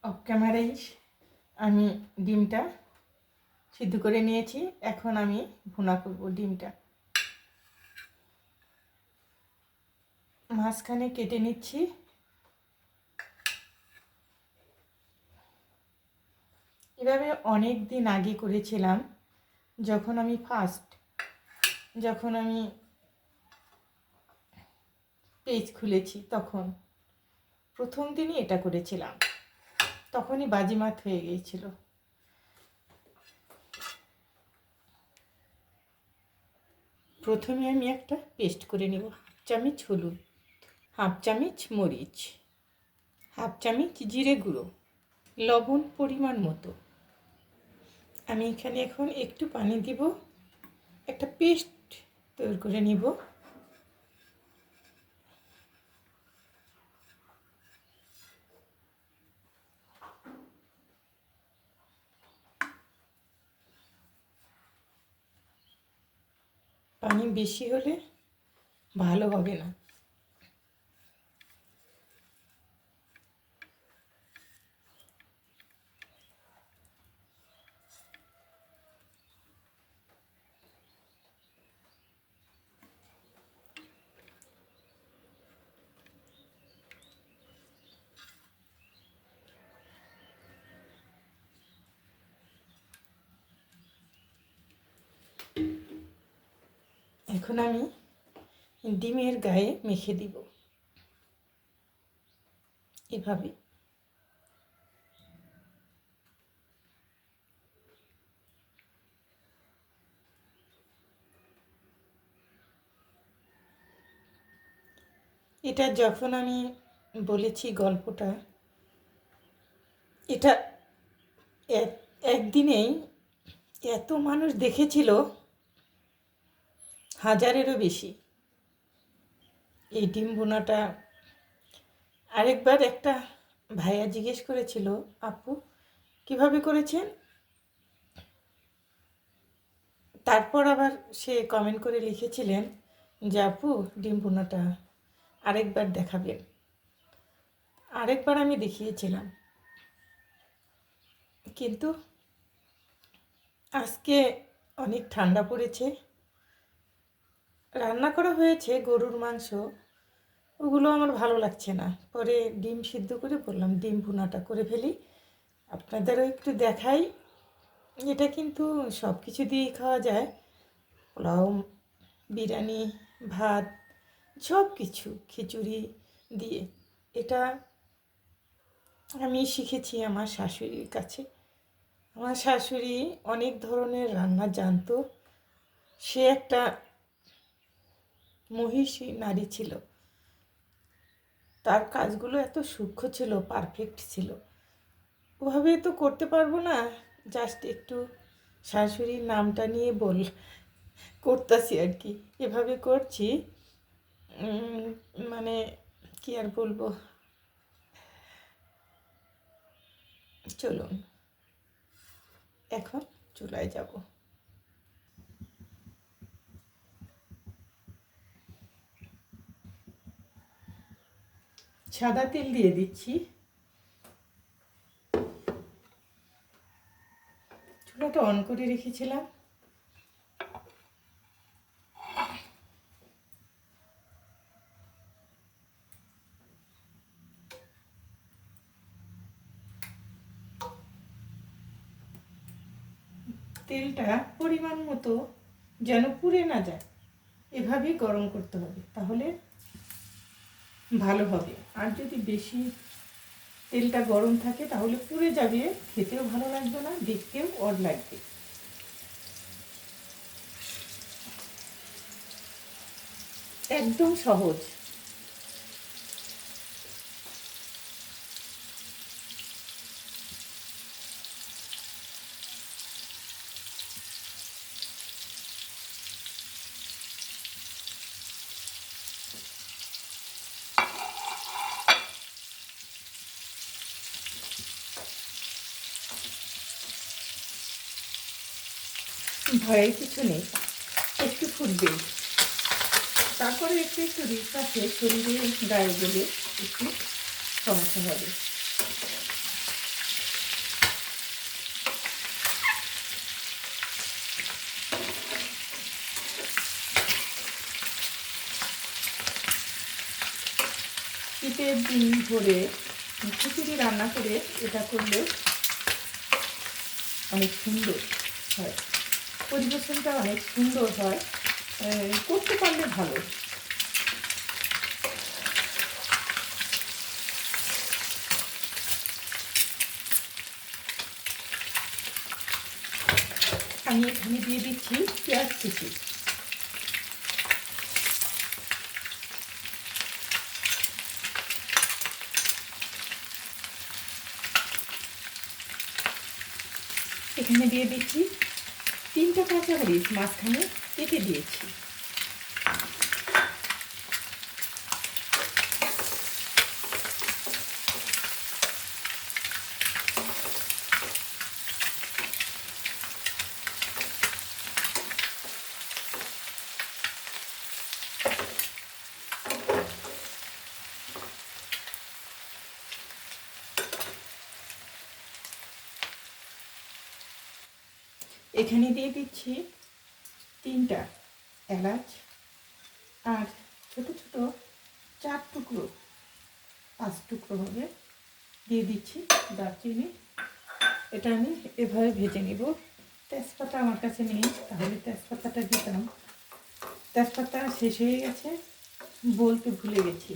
Of ক্যামেরায় আমি ডিমটা সিদ্ধ করে নিয়েছি। এখন আমি ভুনা করব ডিমটা। মাঝখানে কেটে নিচ্ছি। এভাবে অনেক দিন আগে করেছিলাম, যখন আমি পেজ খুলেছি, তখন প্রথম দিনই এটা করেছিলাম। তখনই বাজিমাত হয়ে গিয়েছিল। প্রথমে আমি একটা পেস্ট করে নেব। 1 চামচ হলুদ, 1/2 চামচ মরিচ, 1/2 চামচ জিরে গুঁড়ো, লবণ পরিমাণ মতো। আমি এখানে এখন একটু পানি দিব, একটা পেস্ট তৈরি করে নিব। পানি বেশি হলে ভালো হবে না। এখন আমি ডিমের গায়ে মেখে দিব এভাবে। এটা যখন আমি বলেছি গল্পটা, এটা একদিনেই এত মানুষ দেখেছিল, 1000-এরও বেশি। এই ডিম ভুনাটা আরেকবার একটা ভাইয়া জিজ্ঞেস করেছিল, আপু কিভাবে করেছেন? তারপর আবার সে কমেন্ট করে লিখেছিলেন যে আপু ডিম ভুনাটা আরেকবার দেখাবেন। আরেকবার আমি দেখিয়েছিলাম, কিন্তু আজকে অনেক ঠান্ডা পড়েছে। রান্না করা হয়েছে গরুর মাংস, ওগুলো আমার ভালো লাগছে না। পরে ডিম সিদ্ধ করে বললাম ডিম ভুনাটা করে ফেলি, আপনাদেরও একটু দেখাই। এটা কিন্তু সব কিছু দিয়েই খাওয়া যায়, পোলাও, বিরিয়ানি, ভাত, সব কিছু, খিচুড়ি দিয়ে। এটা আমি শিখেছি আমার শাশুড়ির কাছে। আমার শাশুড়ি অনেক ধরনের রান্না জানতো। সে একটা মহিষী নারী ছিল। তার কাজগুলো এত সূক্ষ্ম ছিল, পারফেক্ট ছিল। ওভাবে তো করতে পারবো না, জাস্ট একটু শাশুড়ির নামটা নিয়ে করতেছি আর কি। এভাবে করছি, মানে কি আর বলবো। চলুন এখন চুলায় যাব। সাদা তেল দিয়ে দিচ্ছি। চুলাটা অন করে রেখেছিলাম। তেলটা পরিমাণ মতো যেন পুড়ে না যায়, এভাবেই গরম করতে হবে, তাহলে ভালো হবে। আর যদি বেশি তেলটা গরম থাকে তাহলে পুড়ে যাবে, খেতেও ভালো লাগবে না, দেখতেও অড লাগবে। একদম সহজ। ভয়ের কিছু নেই, একটু ফুটবে, তারপরে একটু একটু রিস্ক আছে, শরীরে গায়ে গেলে একটু সমস্যা হবে। শীতের দিন ভরে খিচুড়ি রান্না করে এটা করলে অনেক সুন্দর হয়, পরিবেশনটা অনেক সুন্দর হয়, করতে পারলে ভালো। আমি এখানে দিয়ে দিচ্ছি পেঁয়াজ কুচি। এখানে দিয়ে দিচ্ছি 3টা কাঁচামরিচ মাঝখানে কেটে দিয়েছি। এখানে দিয়ে দিচ্ছি 3টা এলাচ আর ছোট ছোট 4 টুকরো 5 টুকরো হবে দিয়ে দিচ্ছি দারচিনি। এটা আমি এভাবে ভেজে নেব। তেজপাতা আমার কাছে নেই, তাহলে তেজপাতাটা দিতাম। তেজপাতা শেষ হয়ে গেছে, বলতে ভুলে গেছি।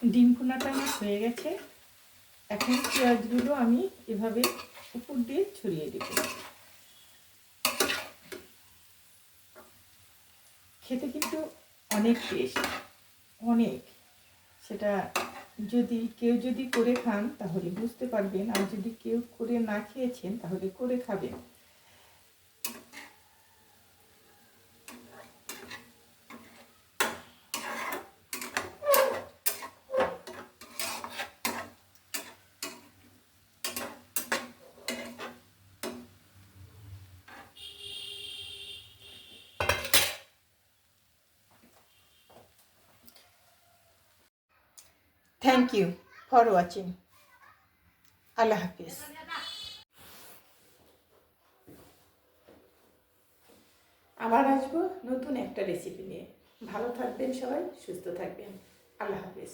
ডিম ভুনাটা আমার হয়ে গেছে। এখন পেঁয়াজগুলো আমি এভাবে উপর দিয়ে ছড়িয়ে দেব। খেতে কিন্তু অনেক টেস্ট, অনেক। সেটা কেউ যদি করে খান তাহলে বুঝতে পারবেন, আর যদি কেউ করে না খেয়েছেন তাহলে করে খাবেন। Thank you for watching. আল্লাহ হাফিজ। আবার আসবো নতুন একটা রেসিপি নিয়ে। ভালো থাকবেন সবাই, সুস্থ থাকবেন। আল্লাহ হাফিজ।